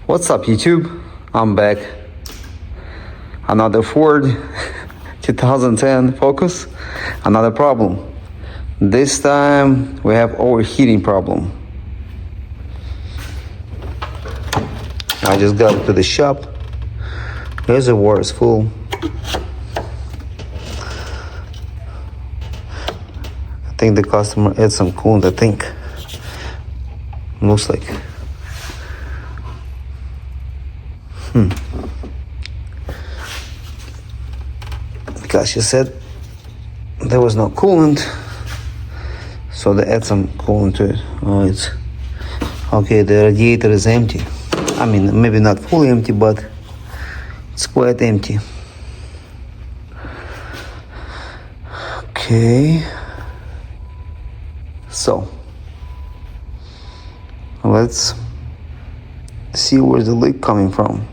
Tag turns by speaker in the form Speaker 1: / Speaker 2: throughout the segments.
Speaker 1: What's up, YouTube? I'm back. Another Ford 2010 Focus. Another problem. This time we have overheating problem. I just got it to the shop. Reservoir is full. I think the customer had some coolant, I think. Looks like. Because she said there was no coolant, so they add some coolant to it. Oh, it's okay. The radiator is empty. I mean, maybe not fully empty, but it's quite empty. Okay, so let's see where's the leak coming from.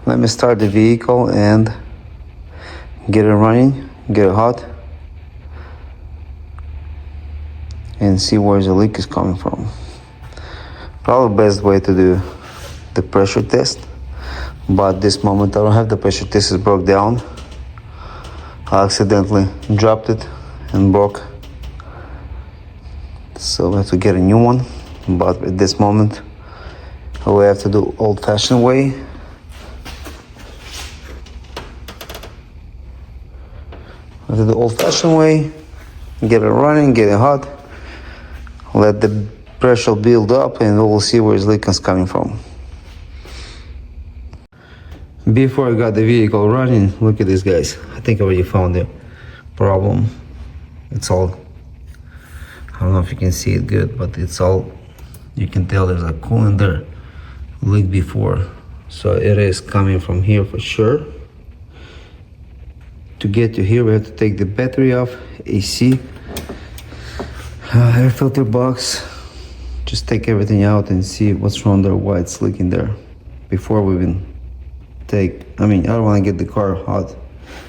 Speaker 1: Let me start the vehicle and get it running, get it hot, and see where the leak is coming from. Probably best way to do the pressure test, but at this moment I don't have the pressure test. It broke down. I accidentally dropped it and broke, so I have to get a new one. But at this moment we have to do old-fashioned way. The old-fashioned way, get it running, get it hot, let the pressure build up, and we'll see where the leak is coming from. Before I got the vehicle running, look at this, guys. I think I already found the problem. It's all, I don't know if you can see it good, but it's all, you can tell there's a coolant there, leaked before. So it is coming from here for sure. To get to here, we have to take the battery off, AC, air filter box, just take everything out and see what's wrong there, why it's leaking there, before we even take, I don't want to get the car hot,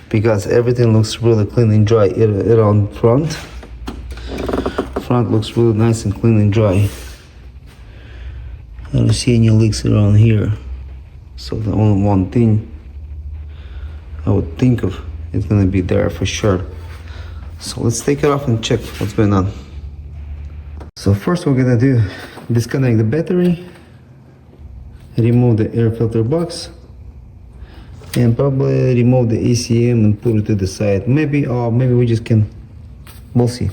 Speaker 1: because everything looks really clean and dry. It on front looks really nice and clean and dry. I don't see any leaks around here, so the only one thing I would think of, it's gonna be there for sure. So let's take it off and check what's going on. So first we're gonna do, disconnect the battery, remove the air filter box, and probably remove the ACM and put it to the side. Maybe we just can, we'll see.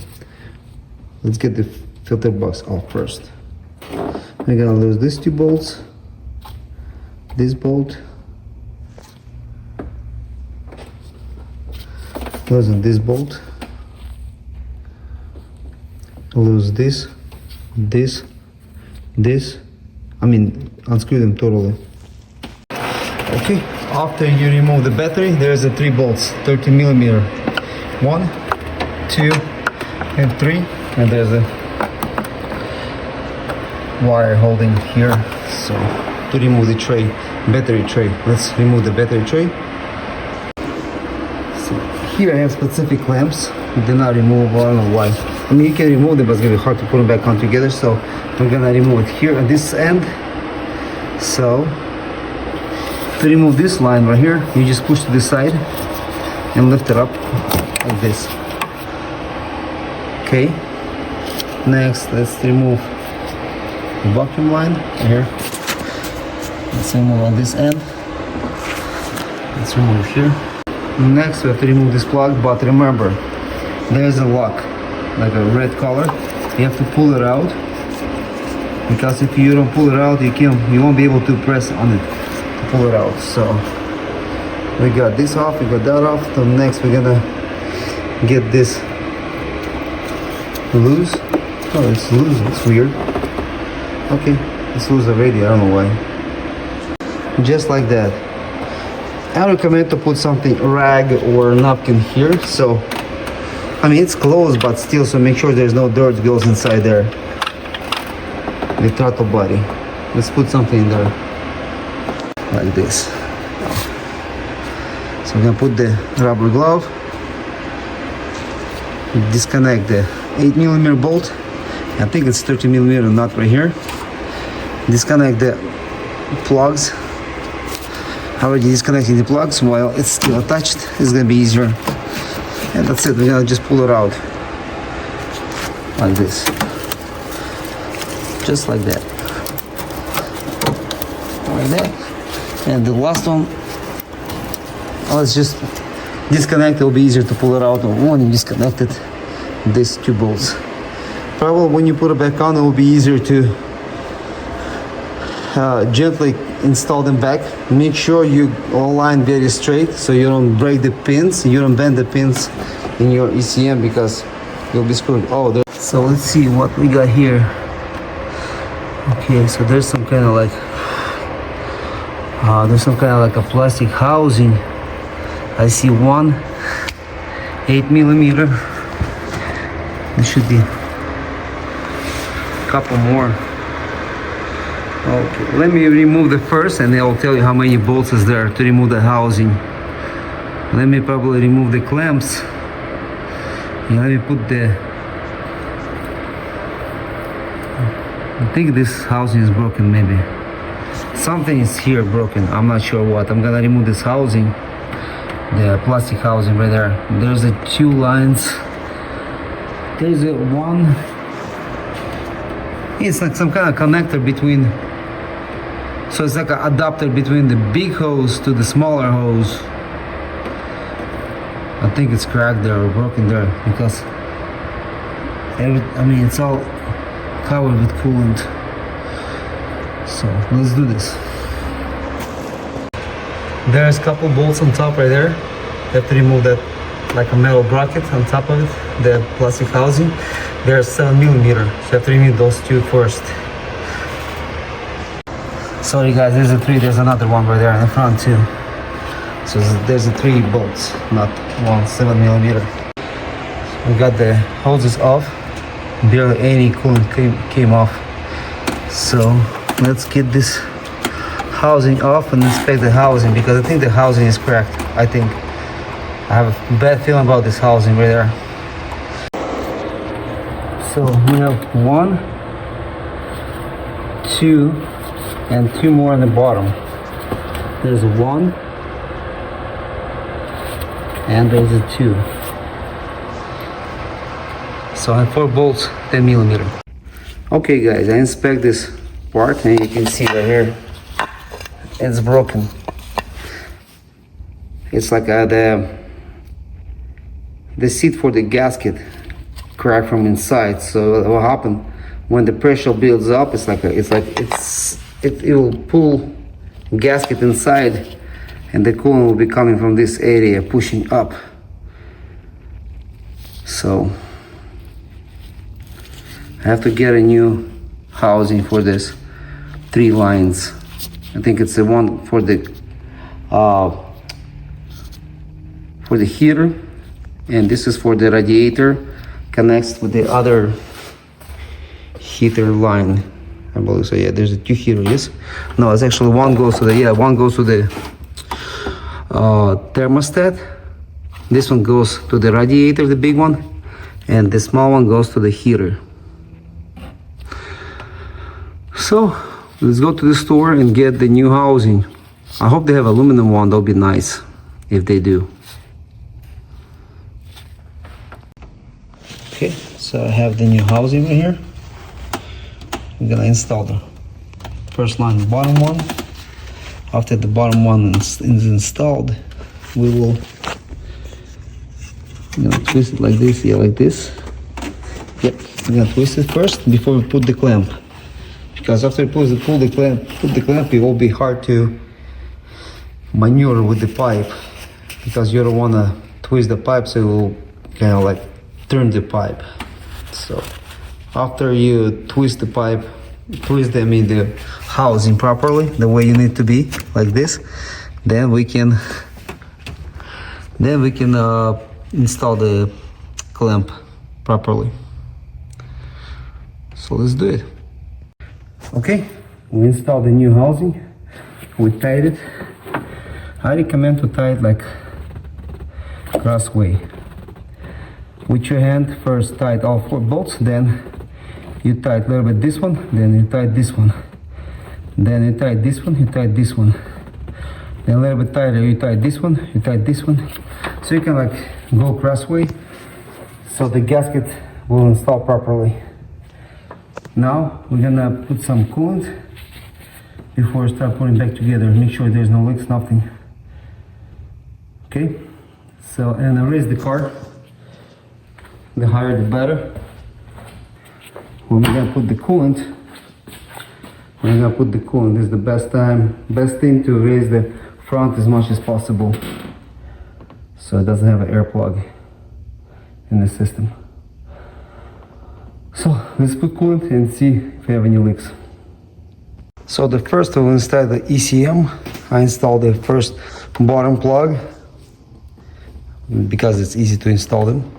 Speaker 1: Let's get the filter box off first. We're gonna lose these two bolts, this bolt, loosen this bolt, lose this, unscrew them totally. Okay, after you remove the battery, there's the 3 bolts, 13 millimeter, 1, 2, and 3, and there's a wire holding here. So to remove the tray, battery tray, let's remove the battery tray. Here I have specific clamps, they're not removable, I don't know why. You can remove them, but it's gonna be hard to put them back on together, so we're gonna remove it here at this end. So, to remove this line right here, you just push to the side and lift it up like this. Okay, next let's remove the vacuum line right here. Let's remove on this end. Let's remove here. Next we have to remove this plug, but remember, there's a lock, like a red color. You have to pull it out, because if you don't pull it out, you won't be able to press on it to pull it out. So we got this off, we got that off. So next we're gonna get this loose. Oh, it's loose, it's weird. Okay, it's loose already, I don't know why. Just like that. I recommend to put something, a rag or a napkin here. So, it's closed, but still, so make sure there's no dirt goes inside there. The throttle body. Let's put something in there, like this. So I'm gonna put the rubber glove, disconnect the 8 millimeter bolt. I think it's 30 millimeter nut right here. disconnect the plugs. Already disconnecting the plugs while it's still attached. It's gonna be easier. And that's it. We're gonna just pull it out like this, just like that, like that. And the last one, let's just disconnect. It'll be easier to pull it out when you disconnected these two bolts. Probably when you put it back on, it will be easier to gently install them back. Make sure you align very straight so you don't break the pins, you don't bend the pins in your ECM because you'll be screwed. Oh, so let's see what we got here. Okay, so there's some kind of like a plastic housing. I see one 8mm. There should be a couple more. Okay, let me remove the first and I'll tell you how many bolts is there to remove the housing. Let me probably remove the clamps. And let me put I think this housing is broken maybe. Something is here broken, I'm not sure what. I'm gonna remove this housing, the plastic housing right there. There's the two lines. There's a one. It's like some kind of connector between, so it's like an adapter between the big hose to the smaller hose. I think it's cracked there or broken there because it's all covered with coolant. So let's do this. There's a couple bolts on top right there. You have to remove that, like a metal bracket on top of it, the plastic housing. There's 7mm, so you have to remove those two first. Sorry guys, there's a three. There's another one right there in the front too. So there's a 3 bolts, not one 7mm. So we got the hoses off. Barely any coolant came off. So let's get this housing off and inspect the housing because I think the housing is cracked. I have a bad feeling about this housing right there. So we have 1, 2, and 2 more on the bottom. There's 1 and there's a 2. So I have 4 bolts, 10mm. Okay guys, I inspect this part and you can see right here it's broken. It's like the seat for the gasket cracked from inside. So what happened when the pressure builds up, it will pull gasket inside and the coolant will be coming from this area pushing up. So I have to get a new housing for this 3 lines. I think it's the one for the heater, and this is for the radiator, connects with the other heater line, I believe. So yeah, there's a 2 heaters. No, it's actually one goes to the thermostat. This one goes to the radiator, the big one, and the small one goes to the heater. So let's go to the store and get the new housing. I hope they have aluminum one. That'll be nice if they do. Okay, so I have the new housing right here. I'm gonna install the first line, the bottom one. After the bottom one is installed, we will twist it like this, like this. Yep, I'm gonna twist it first before we put the clamp. Because after you put the clamp, it will be hard to maneuver with the pipe because you don't want to twist the pipe, so it will kind of like turn the pipe. So after you twist the pipe, twist them in the housing properly, the way you need to be, like this, then we can install the clamp properly. So let's do it. Okay, we installed the new housing. We tied it. I recommend to tie it like cross way. With your hand, first tie all 4 bolts, then you tie a little bit this one, then you tie this one. Then you tighten this one, you tighten this one. Then a little bit tighter, you tighten this one, you tighten this one. So you can like go crossway, so the gasket will install properly. Now we're gonna put some coolant before we start putting back together. Make sure there's no leaks, nothing. Okay, so and I raise the car. The higher the better. When we're gonna put the coolant, this is the best thing to raise the front as much as possible, so it doesn't have an air plug in the system. So let's put coolant and see if we have any leaks. So the first we'll install the ECM. I installed the first bottom plug because it's easy to install them.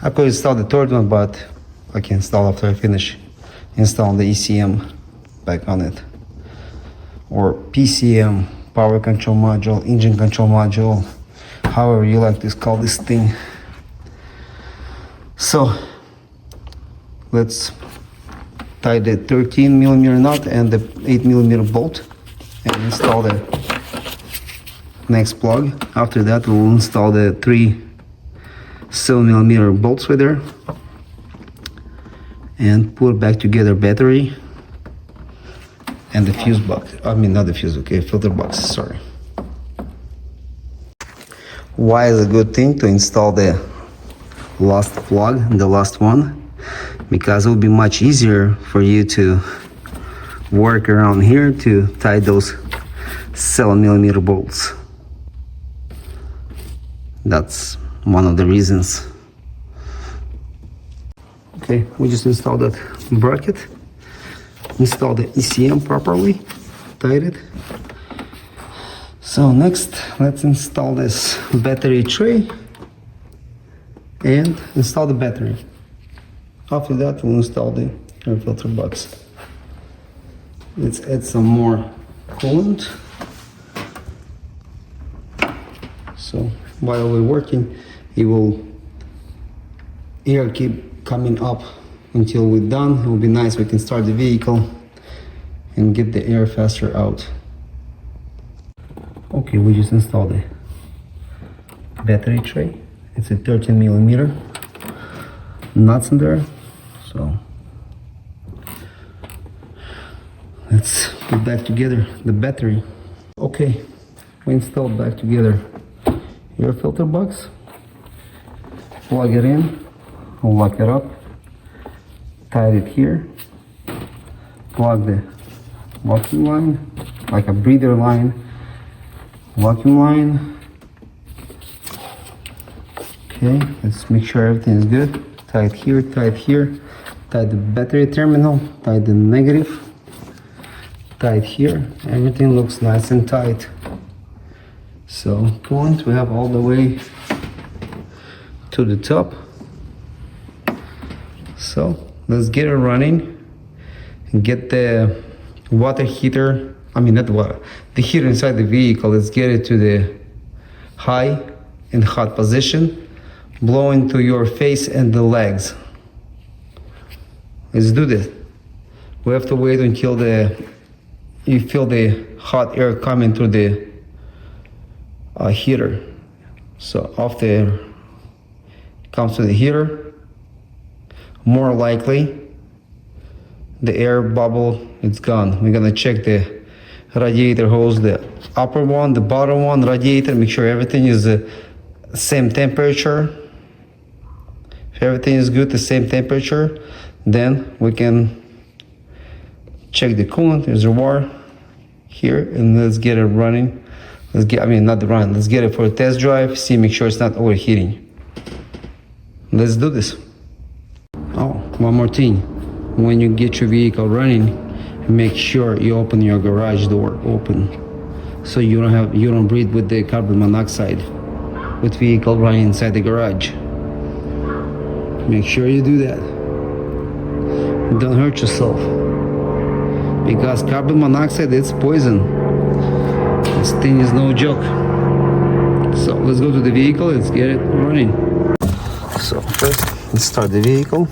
Speaker 1: I could install the third one, but I can install after I finish installing the ECM back on it. Or PCM, power control module, engine control module, however you like to call this thing. So let's tie the 13mm nut and the 8mm bolt and install the next plug. After that we'll install the 3 7mm bolts with there and put back together battery and the fuse box. I mean not the fuse, okay, filter box, sorry. Why is a good thing to install the last plug, the last one? Because it will be much easier for you to work around here to tie those 7mm bolts. That's one of the reasons. Okay, we just installed that bracket, install the ECM properly, tied it. So next, let's install this battery tray and install the battery. After that, we'll install the air filter box. Let's add some more coolant. So while we're working, it will air keep coming up until we're done. It will be nice. We can start the vehicle and get the air faster out. Okay, we just installed the battery tray. It's a 13mm nuts in there. So let's put back together the battery. Okay, we installed back together air filter box. Plug it in, lock it up, tie it here, plug the vacuum line, like a breather line, vacuum line. Okay, let's make sure everything is good. Tie it here, tie it here, tie the battery terminal, tie the negative, tie it here. Everything looks nice and tight. So coolant we have all the way to the top. So let's get it running and get the water heater, I mean not water, the heater inside the vehicle. Let's get it to the high and hot position, blow into your face and the legs. Let's do this. We have to wait until you feel the hot air coming through the heater. So after it comes to the heater, more likely the air bubble is gone. We're gonna check the radiator hose, the upper one, the bottom one, radiator, make sure everything is the same temperature. If everything is good, the same temperature, then we can check the coolant reservoir here and let's get it running. Let's get it for a test drive, see, make sure it's not overheating. Let's do this. Oh, one more thing. When you get your vehicle running, make sure you open your garage door open, so you don't breathe with the carbon monoxide with vehicle running inside the garage. Make sure you do that. Don't hurt yourself, because carbon monoxide, it's poison. This thing is no joke. So let's go to the vehicle, let's get it running. So first, let's start the vehicle.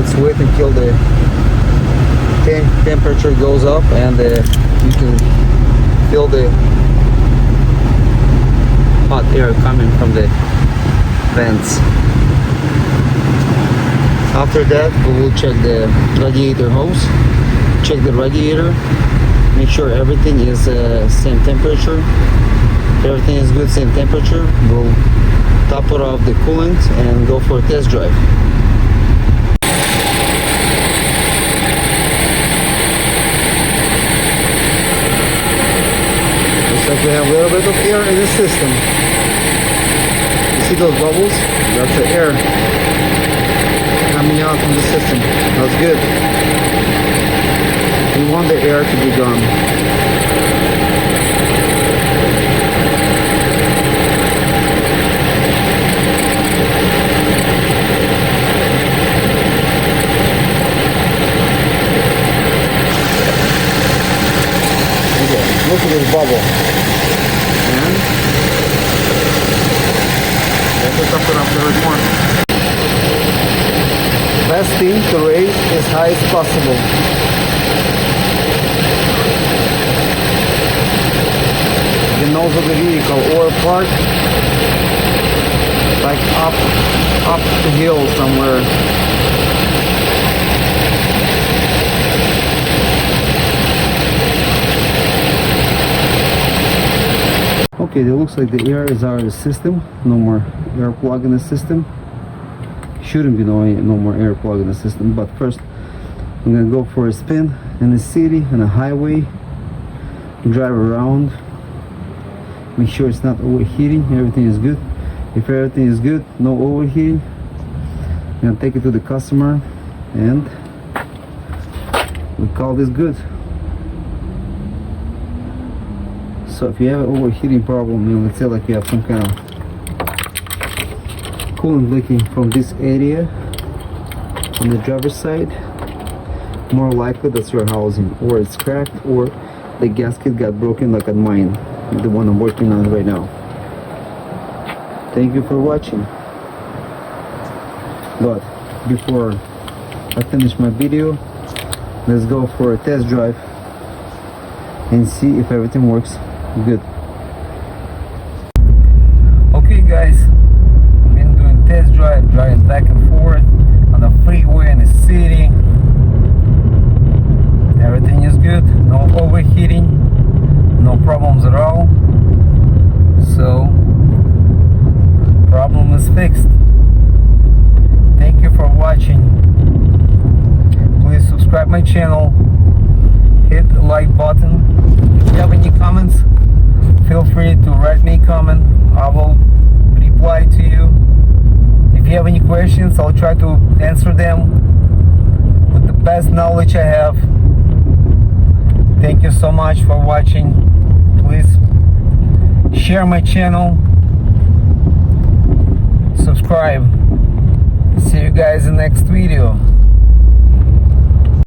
Speaker 1: let's wait until the temperature goes up and you can feel the hot air coming from the vents. After that, we will check the radiator hose, check the radiator, make sure everything is same temperature. If everything is good, same temperature, we'll top it off the coolant and go for a test drive. Looks like we have a little bit of air in the system. You see those bubbles? That's the air coming out from the system. That's good. We want the air to be gone. Look at this bubble. And let's top it up a little more. Best thing to raise as high as possible. The nose of the vehicle or park like up the hill somewhere. Okay, it looks like the air is out of the system. No more air plug in the system. Shouldn't be no more air plug in the system. But first, I'm gonna go for a spin in the city, on a highway. Drive around. Make sure it's not overheating. Everything is good. If everything is good, no overheating, I'm gonna take it to the customer, and we call this good. So if you have an overheating problem, let's say like you have some kind of coolant leaking from this area on the driver's side, more likely that's your housing, or it's cracked, or the gasket got broken like on mine, the one I'm working on right now. Thank you for watching. But before I finish my video, let's go for a test drive and see if everything works good. Okay guys, I've been doing test drive, driving back and forth on the freeway in the city. Everything is good, no overheating, no problems at all. So problem is fixed. Thank you for watching. Please subscribe my channel, hit the like button. If you have any comments, feel free to write me a comment. I will reply to you. If you have any questions, I'll try to answer them with the best knowledge I have. Thank you so much for watching. Please share my channel, subscribe. See you guys in the next video.